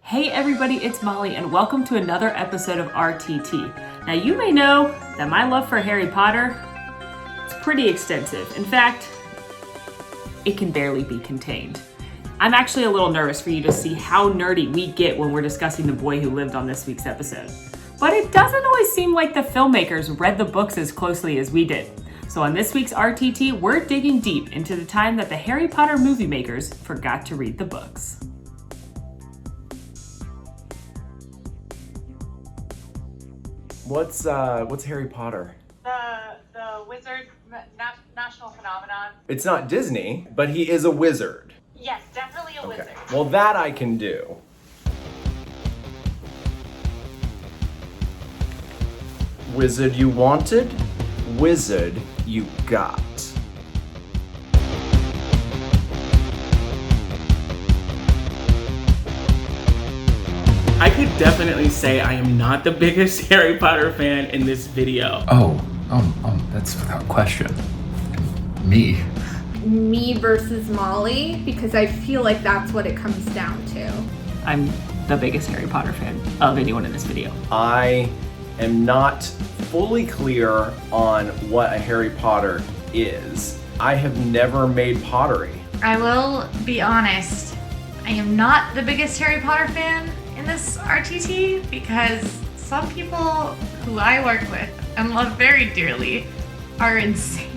Hey everybody, it's Molly and welcome to another episode of RTT. Now you may know that my love for Harry Potter is pretty extensive. In fact, it can barely be contained. I'm actually a little nervous for you to see how nerdy we get when we're discussing The Boy Who Lived on this week's episode. But it doesn't always seem like the filmmakers read the books as closely as we did. So on this week's RTT, we're digging deep into the time that the Harry Potter movie makers forgot to read the books. What's Harry Potter? The wizard national phenomenon. It's not Disney, but he is a wizard. Yes, definitely a wizard. Well, that I can do. Wizard you wanted, wizard you got. I could definitely say I am not the biggest Harry Potter fan in this video. That's without question. Me versus Molly, because I feel like that's what it comes down to. I'm the biggest Harry Potter fan of anyone in this video. I am not fully clear on what a Harry Potter is. I have never made pottery. I will be honest, I am not the biggest Harry Potter fan in this RTT because some people who I work with and love very dearly are insane.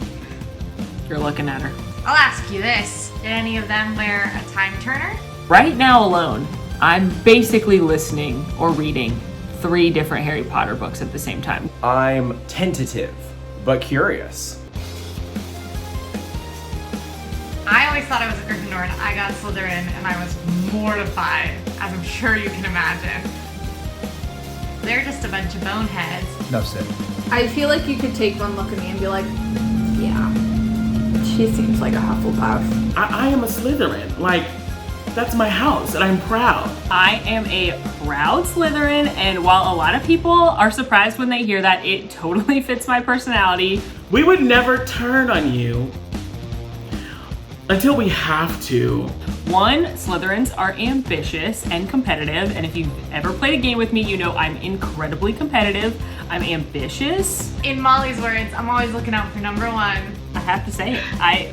You're looking at her. I'll ask you this, did any of them wear a time turner? Right now alone, I'm basically listening or reading 3 different Harry Potter books at the same time. I'm tentative, but curious. I always thought I was a Gryffindor and I got Slytherin and I was mortified, as I'm sure you can imagine. They're just a bunch of boneheads. No sit. I feel like you could take one look at me and be like, yeah, she seems like a Hufflepuff. I am a Slytherin. Like, that's my house and I'm proud. I am a proud Slytherin, and while a lot of people are surprised when they hear that, it totally fits my personality. We would never turn on you until we have to. 1, Slytherins are ambitious and competitive, and if you've ever played a game with me, you know I'm incredibly competitive. I'm ambitious. In Molly's words, I'm always looking out for number 1. I have to say it.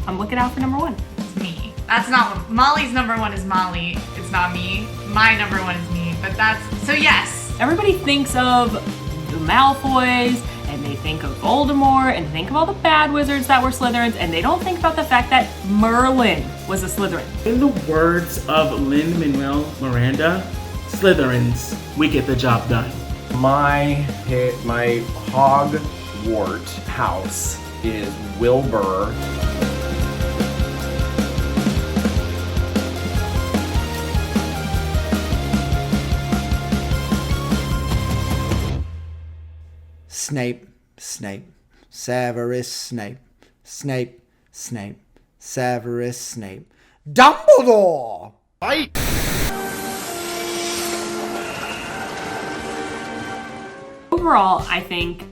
I'm looking out for number 1. It's me. That's not what, Molly's number 1 is Molly. It's not me. My number 1 is me, but so yes. Everybody thinks of the Malfoys, and they think of Voldemort, and think of all the bad wizards that were Slytherins, and they don't think about the fact that Merlin was a Slytherin. In the words of Lin-Manuel Miranda, Slytherins, we get the job done. My Hogwart house is Wilbur. Snape, Severus Snape, Severus Snape, Dumbledore! Fight! Overall, I think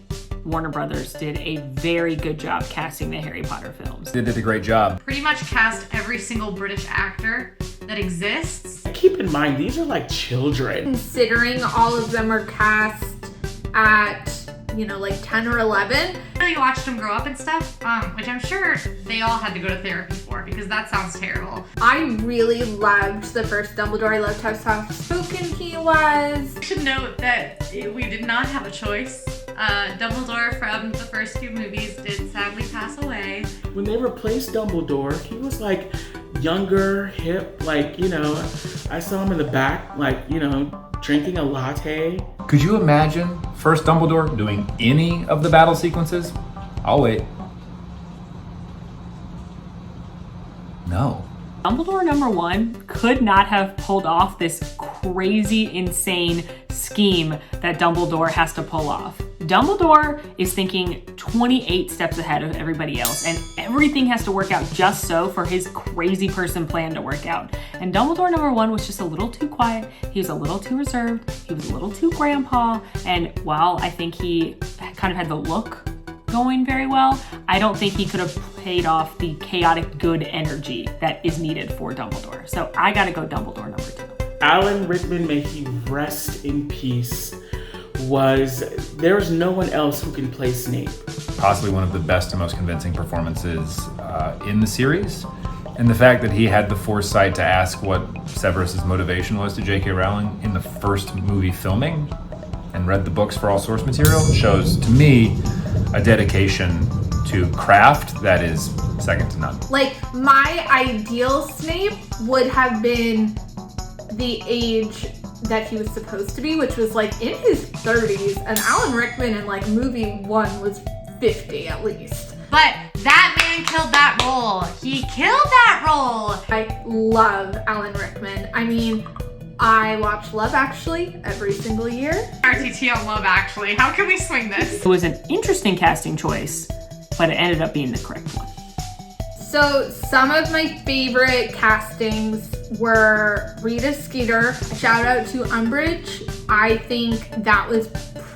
Warner Brothers did a very good job casting the Harry Potter films. They did a great job. Pretty much cast every single British actor that exists. Keep in mind, these are like children. Considering all of them are cast at, like 10 or 11. Really watched them grow up and stuff, which I'm sure they all had to go to therapy for because that sounds terrible. I really loved the first Dumbledore. I loved how soft-spoken he was. I should note that we did not have a choice. Dumbledore from the first 2 movies did sadly pass away. When they replaced Dumbledore, he was like younger, hip, I saw him in the back, drinking a latte. Could you imagine first Dumbledore doing any of the battle sequences? I'll wait. No. Dumbledore number 1 could not have pulled off this crazy, insane scheme that Dumbledore has to pull off. Dumbledore is thinking 28 steps ahead of everybody else, and everything has to work out just so for his crazy person plan to work out. And Dumbledore number 1 was just a little too quiet, he was a little too reserved, he was a little too grandpa, and while I think he kind of had the look going very well, I don't think he could have paid off the chaotic good energy that is needed for Dumbledore. So I gotta go Dumbledore number 2. Alan Rickman, may he rest in peace, there's no one else who can play Snape. Possibly one of the best and most convincing performances in the series. And the fact that he had the foresight to ask what Severus's motivation was to J.K. Rowling in the first movie filming and read the books for all source material shows, to me, a dedication to craft that is second to none. Like, my ideal Snape would have been the age that he was supposed to be, which was like in his 30s, and Alan Rickman in like movie 1 was 50 at least. But that man killed that role. He killed that role. I love Alan Rickman. I mean, I watch Love Actually every single year. RTT on Love Actually. How can we swing this? It was an interesting casting choice, but it ended up being the correct one. So some of my favorite castings were Rita Skeeter. Shout out to Umbridge. I think that was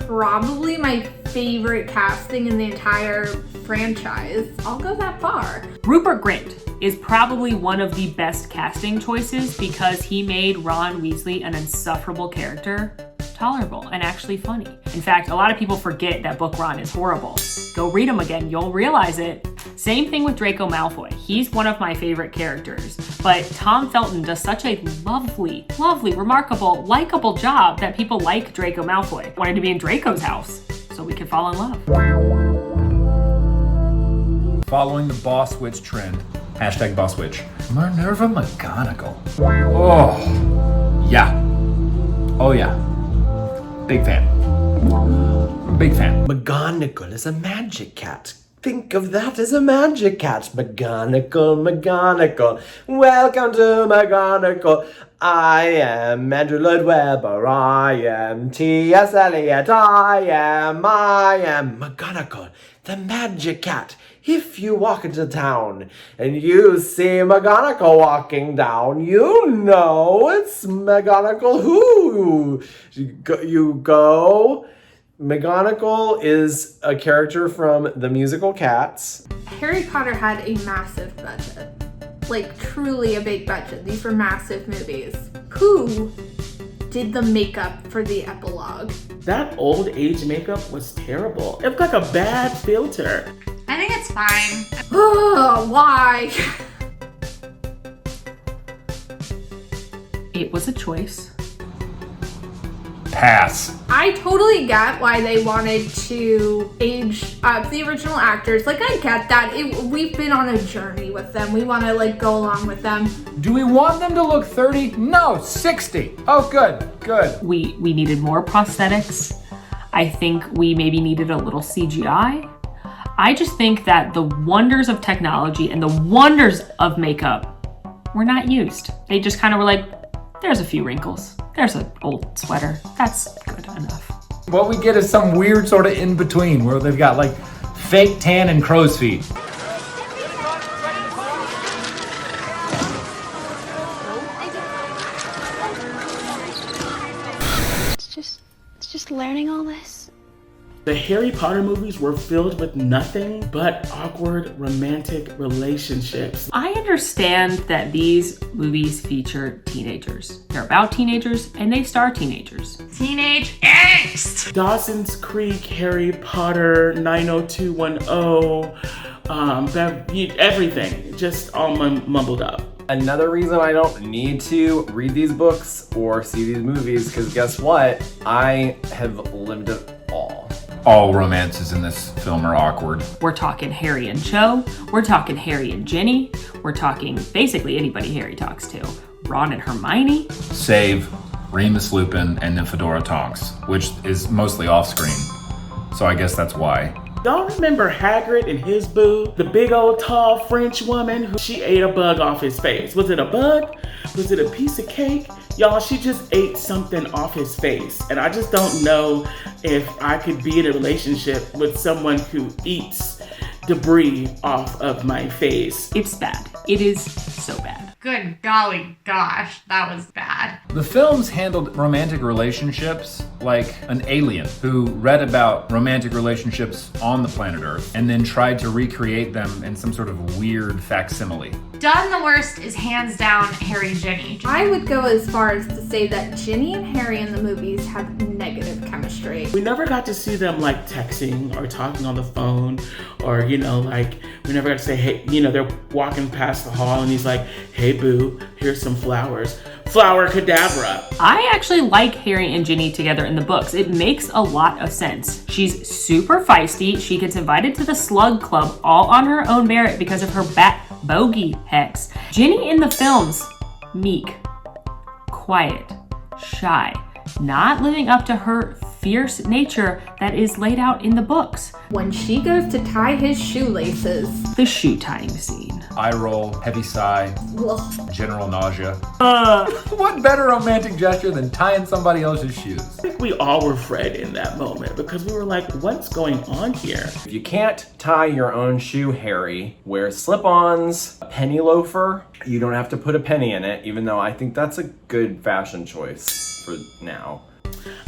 probably my favorite casting in the entire franchise. I'll go that far. Rupert Grint is probably one of the best casting choices because he made Ron Weasley an insufferable character tolerable and actually funny. In fact, a lot of people forget that Book Ron is horrible. Go read them again, you'll realize it. Same thing with Draco Malfoy. He's one of my favorite characters, but Tom Felton does such a lovely, remarkable, likable job that people like Draco Malfoy. Wanted to be in Draco's house so we could fall in love. Following the Boss Witch trend, hashtag Boss Witch, Minerva McGonagall. Oh, yeah. Oh, yeah. Big fan. Big fan. McGonagall is a magic cat. Think of that as a magic cat. McGonagall. Welcome to McGonagall. I am Andrew Lloyd Webber. I am T.S. Eliot. I am McGonagall, the magic cat. If you walk into town and you see McGonagall walking down, you know it's McGonagall who you go. McGonagall is a character from the musical Cats. Harry Potter had a massive budget. Like, truly a big budget. These were massive movies. Who did the makeup for the epilogue? That old age makeup was terrible. It looked like a bad filter. I think it's fine. Oh, why? It was a choice. Pass. I totally get why they wanted to age up the original actors. Like, I get that. We've been on a journey with them. We want to, like, go along with them. Do we want them to look 30? No, 60. Oh, good. We needed more prosthetics. I think we maybe needed a little CGI. I just think that the wonders of technology and the wonders of makeup were not used. They just kind of were like, there's a few wrinkles. There's an old sweater. That's good enough. What we get is some weird sort of in between where they've got like fake tan and crow's feet. It's just learning all this. The Harry Potter movies were filled with nothing but awkward romantic relationships. I understand that these movies feature teenagers. They're about teenagers and they star teenagers. Teenage angst! Dawson's Creek, Harry Potter, 90210, everything, just all mumbled up. Another reason I don't need to read these books or see these movies, because guess what? I have lived it all. All romances in this film are awkward. We're talking Harry and Cho. We're talking Harry and Ginny. We're talking basically anybody Harry talks to. Ron and Hermione. Save Remus Lupin and Nymphadora Tonks, which is mostly off-screen. So I guess that's why. Y'all remember Hagrid and his boo? The big old tall French woman who she ate a bug off his face. Was it a bug? Was it a piece of cake? Y'all, she just ate something off his face. And I just don't know if I could be in a relationship with someone who eats debris off of my face. It's bad. It is so bad. Good golly gosh, that was bad. The films handled romantic relationships like an alien who read about romantic relationships on the planet Earth and then tried to recreate them in some sort of weird facsimile. Done the worst is hands down Harry and Ginny. I would go as far as to say that Ginny and Harry in the movies have negative chemistry. We never got to see them like texting or talking on the phone, or we never got to say, hey, they're walking past the hall and he's like, hey boo, here's some flowers. Flower cadabra. I actually like Harry and Ginny together in the books. It makes a lot of sense. She's super feisty. She gets invited to the Slug Club all on her own merit because of her bat bogey hex. Ginny in the films, meek, quiet, shy, not living up to her fierce nature that is laid out in the books. When she goes to tie his shoelaces. The shoe tying scene. Eye roll, heavy sigh, Ugh. general nausea. What better romantic gesture than tying somebody else's shoes? I think we all were Fred in that moment because we were like, what's going on here? If you can't tie your own shoe, Harry, wear slip-ons, a penny loafer. You don't have to put a penny in it, even though I think that's a good fashion choice for now.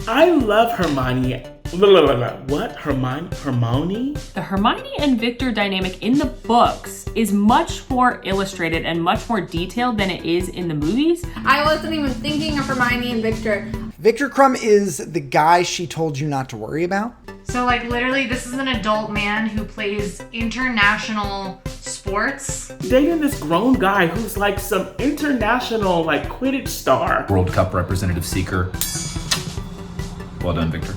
I love Hermione. What? Hermione? The Hermione and Victor dynamic in the books is much more illustrated and much more detailed than it is in the movies. I wasn't even thinking of Hermione and Victor. Victor Crumb is the guy she told you not to worry about. So literally this is an adult man who plays international sports. Dating this grown guy who's like some international Quidditch star. World Cup representative seeker. Well done, Victor.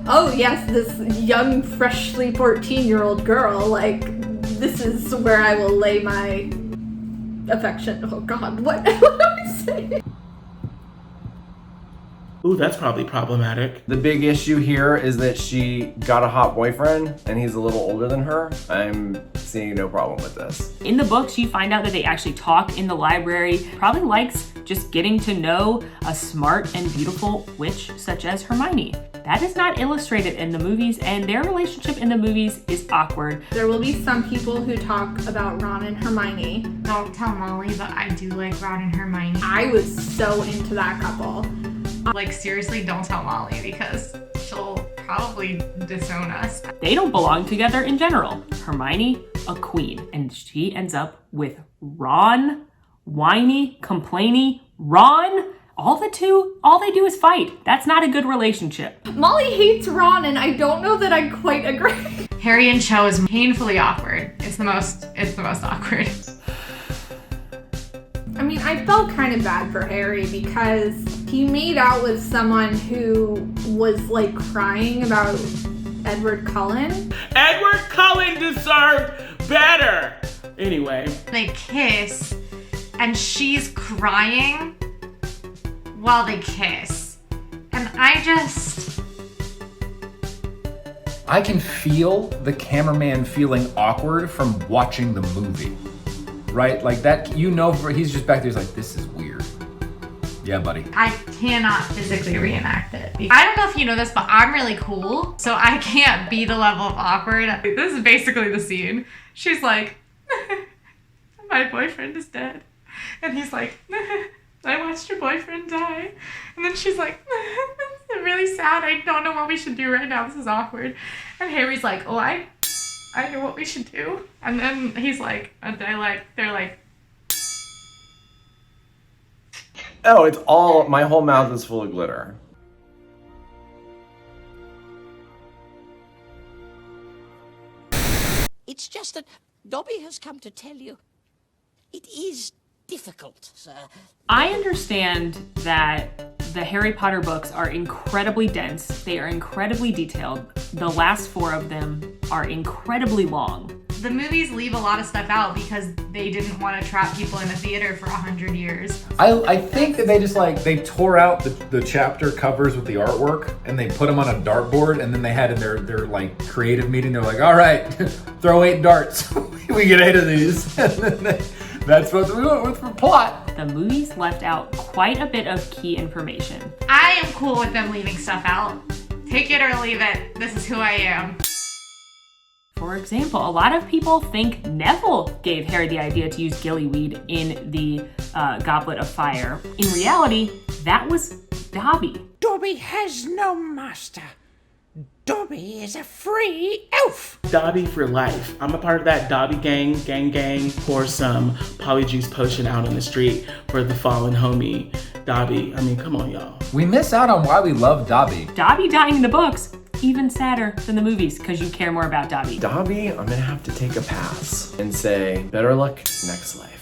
Oh yes, this young, freshly 14-year-old girl, this is where I will lay my affection. Oh God, what am I saying? Ooh, that's probably problematic. The big issue here is that she got a hot boyfriend and he's a little older than her. I'm seeing no problem with this. In the books, you find out that they actually talk in the library. Probably likes just getting to know a smart and beautiful witch such as Hermione. That is not illustrated in the movies, and their relationship in the movies is awkward. There will be some people who talk about Ron and Hermione. Don't tell Molly, but I do like Ron and Hermione. I was so into that couple. Seriously, don't tell Molly because she'll probably disown us. They don't belong together in general. Hermione, a queen, and she ends up with Ron, whiny, complainy Ron. All they do is fight. That's not a good relationship. Molly hates Ron, and I don't know that I quite agree. Harry and Cho is painfully awkward. It's the most awkward. I mean, I felt kind of bad for Harry because he made out with someone who was crying about Edward Cullen. Edward Cullen deserved better. Anyway. They kiss, and she's crying while they kiss. And I can feel the cameraman feeling awkward from watching the movie. Right? He's just back there, he's like, this is weird. Yeah, buddy. I cannot physically reenact it. I don't know if you know this, but I'm really cool, so I can't be the level of awkward. This is basically the scene. She's like, my boyfriend is dead. And he's like, I watched your boyfriend die. And then she's like, I'm really sad. I don't know what we should do right now. This is awkward. And Harry's like, oh, I know what we should do. And then he's like, they're like, Oh, my whole mouth is full of glitter. It's just that Dobby has come to tell you it is difficult, sir. I understand that the Harry Potter books are incredibly dense. They are incredibly detailed. The last 4 of them are incredibly long. The movies leave a lot of stuff out because they didn't want to trap people in a theater for 100 years. I think that they just they tore out the chapter covers with the artwork and they put them on a dartboard, and then they had in their creative meeting, they're like, all right, throw 8 darts. We get 8 of these. And then that's what we went with for plot. The movies left out quite a bit of key information. I am cool with them leaving stuff out. Take it or leave it. This is who I am. For example, a lot of people think Neville gave Harry the idea to use gillyweed in the Goblet of Fire. In reality, that was Dobby. Dobby has no master. Dobby is a free elf. Dobby for life. I'm a part of that Dobby gang. Pour some polyjuice potion out on the street for the fallen homie, Dobby. I mean, come on, y'all. We miss out on why we love Dobby. Dobby dying in the books, even sadder than the movies because you care more about Dobby. Dobby, I'm gonna have to take a pass and say, better luck next life.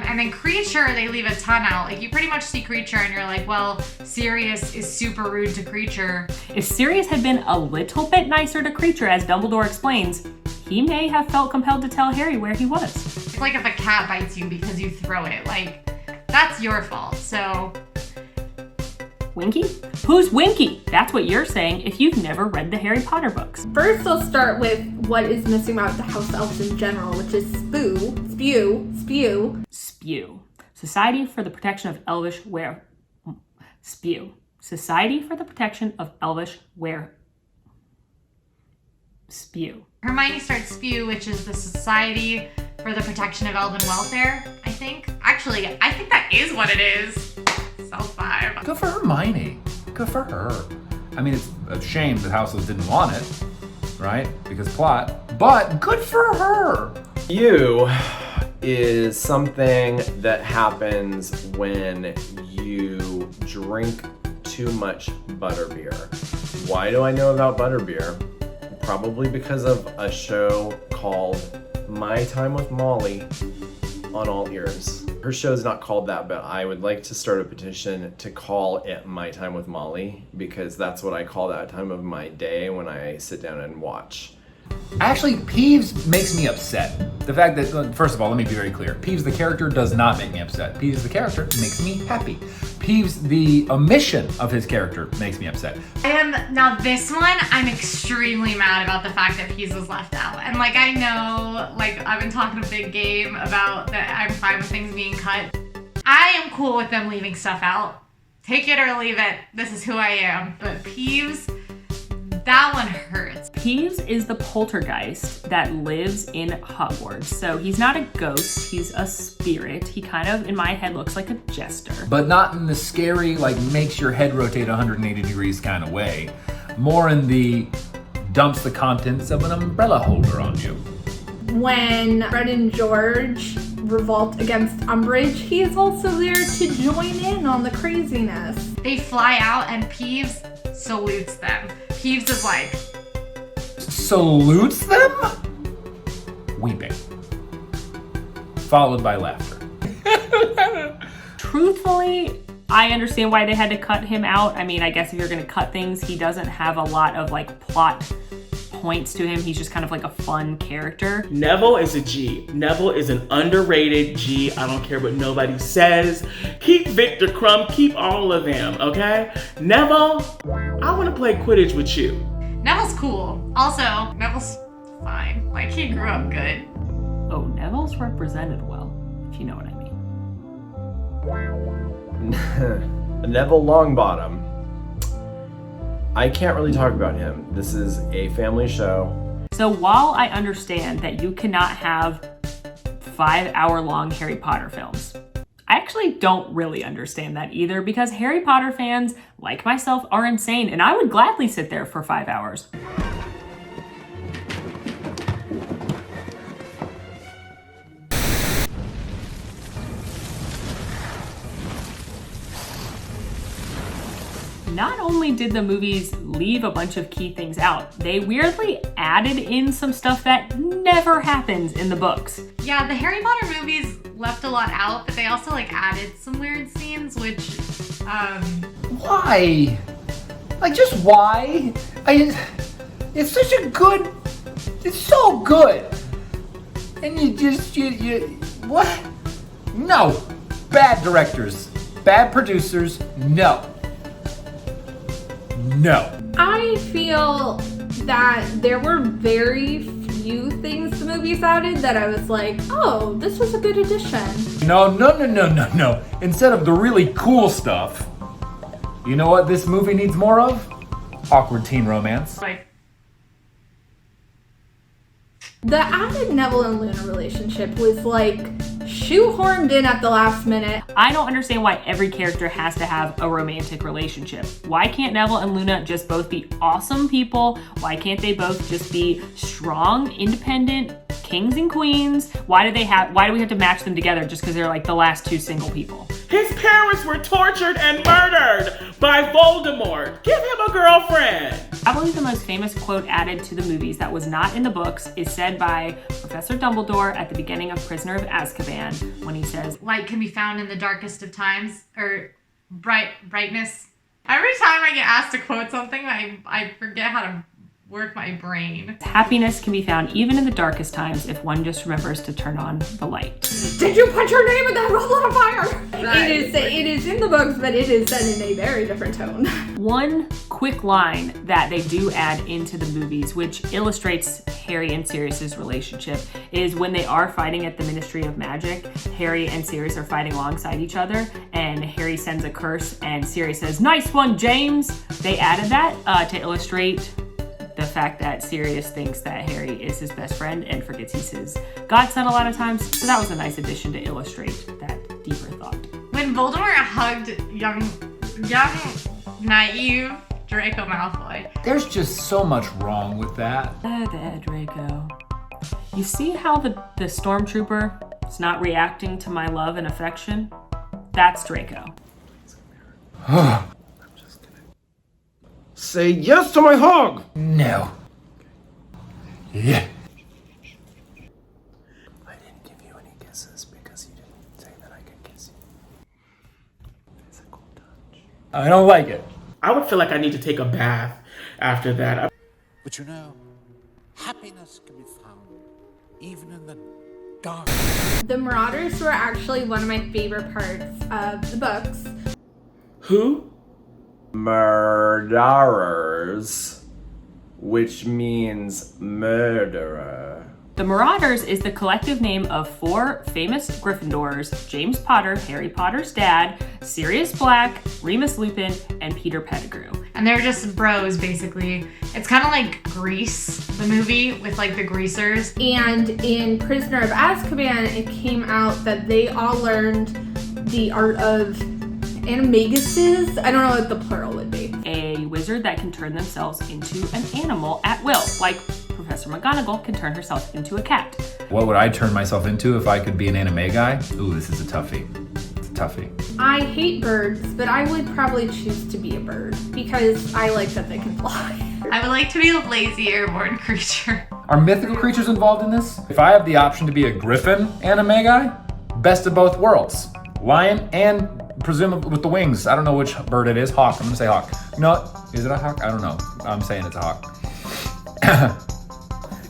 And then Creature, they leave a ton out. Like, you pretty much see Creature and you're like, well, Sirius is super rude to Creature. If Sirius had been a little bit nicer to Creature, as Dumbledore explains, he may have felt compelled to tell Harry where he was. It's like if a cat bites you because you throw it. Like, that's your fault. So, Winky? Who's Winky? That's what you're saying if you've never read the Harry Potter books. First, I'll start with what is missing about the house elves in general, which is Spew. Society for the Protection of Elvish Spew. Society for the Protection of Elvish Spew. Hermione starts Spew, which is the Society for the Protection of Elven Welfare, I think. Actually, I think that is what it is. Self 5. Good for Hermione. Good for her. I mean, it's a shame the households didn't want it, right? Because plot, but good for her. You is something that happens when you drink too much butterbeer. Why do I know about butterbeer? Probably because of a show called My Time with Molly on AllEars. Her show's not called that, but I would like to start a petition to call it My Time with Molly, because that's what I call that time of my day when I sit down and watch. Actually, Peeves makes me upset. The fact that, first of all, let me be very clear. Peeves the character does not make me upset. Peeves the character makes me happy. Peeves the omission of his character makes me upset. Now this one, I'm extremely mad about the fact that Peeves was left out. And like, I know, like, I've been talking a big game about that I'm fine with things being cut. I am cool with them leaving stuff out. Take it or leave it. This is who I am. But Peeves, that one hurts. Peeves is the poltergeist that lives in Hogwarts. So he's not a ghost, he's a spirit. He kind of, in my head, looks like a jester. But not in the scary, like, makes your head rotate 180 degrees kind of way. More in the dumps the contents of an umbrella holder on you. When Fred and George revolt against Umbridge, he is also there to join in on the craziness. They fly out and Peeves salutes them. Peeves is like... Salutes them? Weeping. Followed by laughter. Truthfully, I understand why they had to cut him out. I mean, I guess if you're gonna cut things, he doesn't have a lot of like plot points to him. He's just kind of like a fun character. Neville is a G. Neville is an underrated G. I don't care what nobody says. Keep Victor Crumb, keep all of them, okay? Neville, I want to play Quidditch with you. Neville's cool. Also, Neville's fine. Like, he grew up good. Oh, Neville's represented well, if you know what I mean. Neville Longbottom. I can't really talk about him. This is a family show. So while I understand that you cannot have 5-hour-long Harry Potter films, I actually don't really understand that either, because Harry Potter fans, like myself, are insane, and I would gladly sit there for 5 hours. Not only did the movies leave a bunch of key things out, they weirdly added in some stuff that never happens in the books. Yeah, the Harry Potter movies left a lot out, but they also like added some weird scenes, which, Why? Like, just why? It's such a good, it's so good. And you what? No. Bad directors, bad producers, no. No. I feel that there were very few things the movies added that I was like, oh, this was a good addition. No. Instead of the really cool stuff, you know what this movie needs more of? Awkward teen romance. like, The added Neville and Luna relationship was like shoehorned in at the last minute. I don't understand why every character has to have a romantic relationship. Why can't Neville and Luna just both be awesome people? Why can't they both just be strong, independent kings and queens? Why do we have to match them together just because they're like the last two single people? His parents were tortured and murdered by Voldemort. Give him a girlfriend. Probably the most famous quote added to the movies that was not in the books is said by Professor Dumbledore at the beginning of Prisoner of Azkaban when he says, Light can be found in the darkest of times, or brightness. Every time I get asked to quote something, I forget how to work my brain. happiness can be found even in the darkest times if one just remembers to turn on the light. Did you put your name in that goblet of fire? It is in the books, but it is said in a very different tone. One quick line that they do add into the movies, which illustrates Harry and Sirius's relationship, is when they are fighting at the Ministry of Magic, Harry and Sirius are fighting alongside each other, and Harry sends a curse, and Sirius says, "Nice one, James!" They added that to illustrate the fact that Sirius thinks that Harry is his best friend and forgets he's his godson a lot of times. So that was a nice addition to illustrate that deeper thought. When Voldemort hugged young, naive Draco Malfoy. There's just so much wrong with that. There, Draco. You see how the stormtrooper is not reacting to my love and affection? That's Draco. Say yes to my hug! No. Yeah. I didn't give you any kisses because you didn't say that I could kiss you. Physical touch. I don't like it. I would feel like I need to take a bath after that. But you know, happiness can be found even in the dark. The Marauders were actually one of my favorite parts of the books. Who? Murderers, which means murderer. The Marauders is the collective name of 4 famous Gryffindors: James Potter, Harry Potter's dad, Sirius Black, Remus Lupin, and Peter Pettigrew. And they're just bros, basically. It's kind of like Grease, the movie, with like the greasers. And in Prisoner of Azkaban, it came out that they all learned the art of animaguses. I don't know what the plural would be. A wizard that can turn themselves into an animal at will, like Professor McGonagall can turn herself into a cat. What would I turn myself into if I could be an anime guy? Ooh, this is a toughie. It's a toughie. I hate birds, but I would probably choose to be a bird because I like that they can fly. I would like to be a lazy airborne creature. Are mythical creatures involved in this? If I have the option to be a griffin anime guy, best of both worlds. Lion and presumably with the wings. I don't know which bird it is. Hawk. I'm gonna say hawk. No, is it a hawk? I don't know. I'm saying it's a hawk.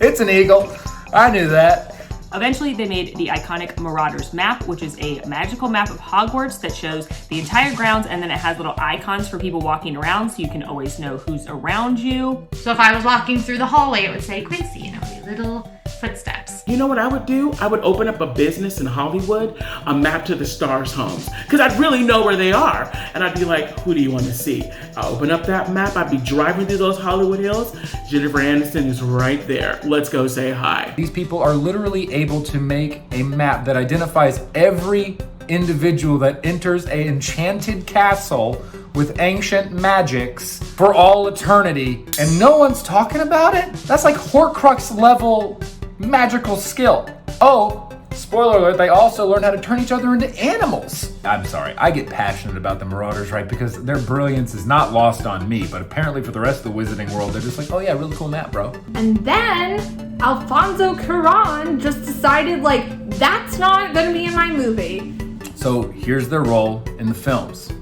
It's an eagle. I knew that. Eventually, they made the iconic Marauders map, which is a magical map of Hogwarts that shows the entire grounds, and then it has little icons for people walking around, so you can always know who's around you. So if I was walking through the hallway, it would say Quincy, and it would be little footsteps. You know what I would do? I would open up a business in Hollywood, a map to the stars' homes, because I'd really know where they are. And I'd be like, who do you want to see? I'll open up that map. I'd be driving through those Hollywood hills. Jennifer Aniston is right there. Let's go say hi. These people are literally able to make a map that identifies every individual that enters an enchanted castle with ancient magics for all eternity, and no one's talking about it? That's like Horcrux level magical skill. Oh, spoiler alert, they also learn how to turn each other into animals. I'm sorry, I get passionate about the Marauders, right? Because their brilliance is not lost on me, but apparently for the rest of the wizarding world, they're just like, oh yeah, really cool map, bro. And then Alfonso Cuarón just decided, like, that's not gonna be in my movie. So here's their role in the films.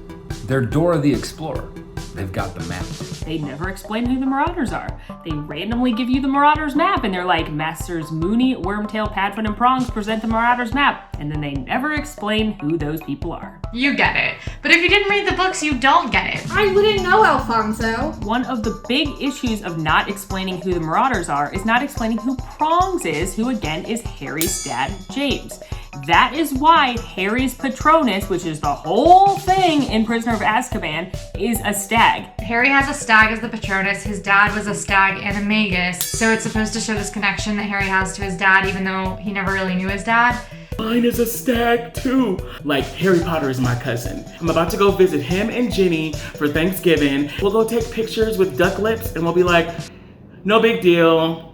They're Dora the Explorer. They've got the map. They never explain who the Marauders are. They randomly give you the Marauders map, and they're like, Masters Mooney, Wormtail, Padfoot, and Prongs present the Marauders map. And then they never explain who those people are. You get it. But if you didn't read the books, you don't get it. I wouldn't know, Alfonso. One of the big issues of not explaining who the Marauders are is not explaining who Prongs is, who again is Harry's dad, James. That is why Harry's Patronus, which is the whole thing in Prisoner of Azkaban, is a stag. Harry has a stag as the Patronus. His dad was a stag animagus. So it's supposed to show this connection that Harry has to his dad, even though he never really knew his dad. Mine is a stag too. Like, Harry Potter is my cousin. I'm about to go visit him and Ginny for Thanksgiving. We'll go take pictures with duck lips and we'll be like, no big deal.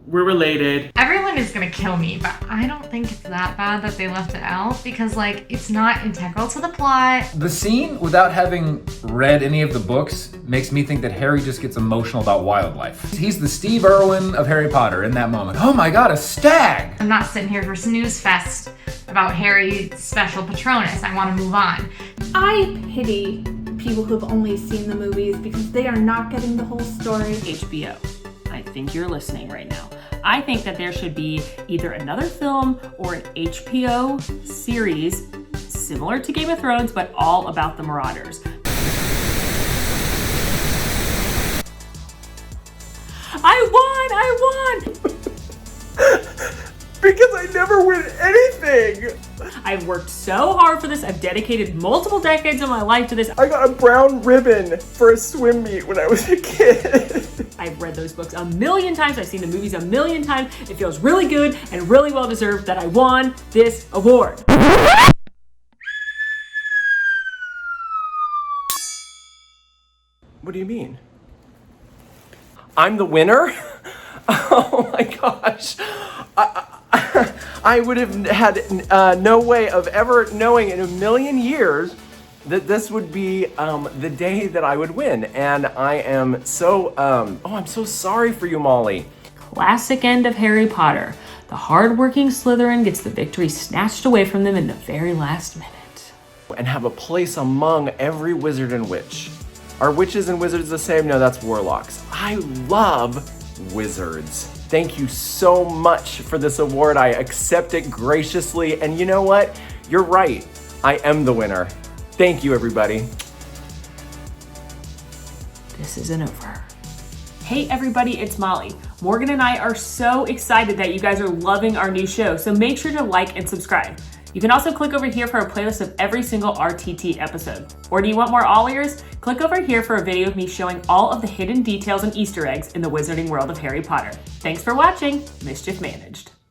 We're related. Everyone is gonna kill me, but I don't think it's that bad that they left it out because, like, it's not integral to the plot. The scene, without having read any of the books, makes me think that Harry just gets emotional about wildlife. He's the Steve Irwin of Harry Potter in that moment. Oh my god, a stag! I'm not sitting here for snooze fest about Harry's special Patronus. I want to move on. I pity people who've only seen the movies because they are not getting the whole story. HBO, I think you're listening right now. I think that there should be either another film or an HBO series similar to Game of Thrones, but all about the Marauders. I won! Because I never win anything. I've worked so hard for this. I've dedicated multiple decades of my life to this. I got a brown ribbon for a swim meet when I was a kid. I've read those books a million times. I've seen the movies a million times. It feels really good and really well deserved that I won this award. What do you mean? I'm the winner? Oh my gosh. I would have had no way of ever knowing in a million years that this would be the day that I would win. And I am so, I'm so sorry for you, Molly. Classic end of Harry Potter. The hardworking Slytherin gets the victory snatched away from them in the very last minute. And have a place among every wizard and witch. Are witches and wizards the same? No, that's warlocks. I love wizards. Thank you so much for this award. I accept it graciously. And you know what? You're right. I am the winner. Thank you, everybody. This isn't over. Hey everybody, it's Molly. Morgan and I are so excited that you guys are loving our new show, so make sure to like and subscribe. You can also click over here for a playlist of every single RTT episode. Or do you want more AllEars? Click over here for a video of me showing all of the hidden details and Easter eggs in the wizarding world of Harry Potter. Thanks for watching. Mischief managed.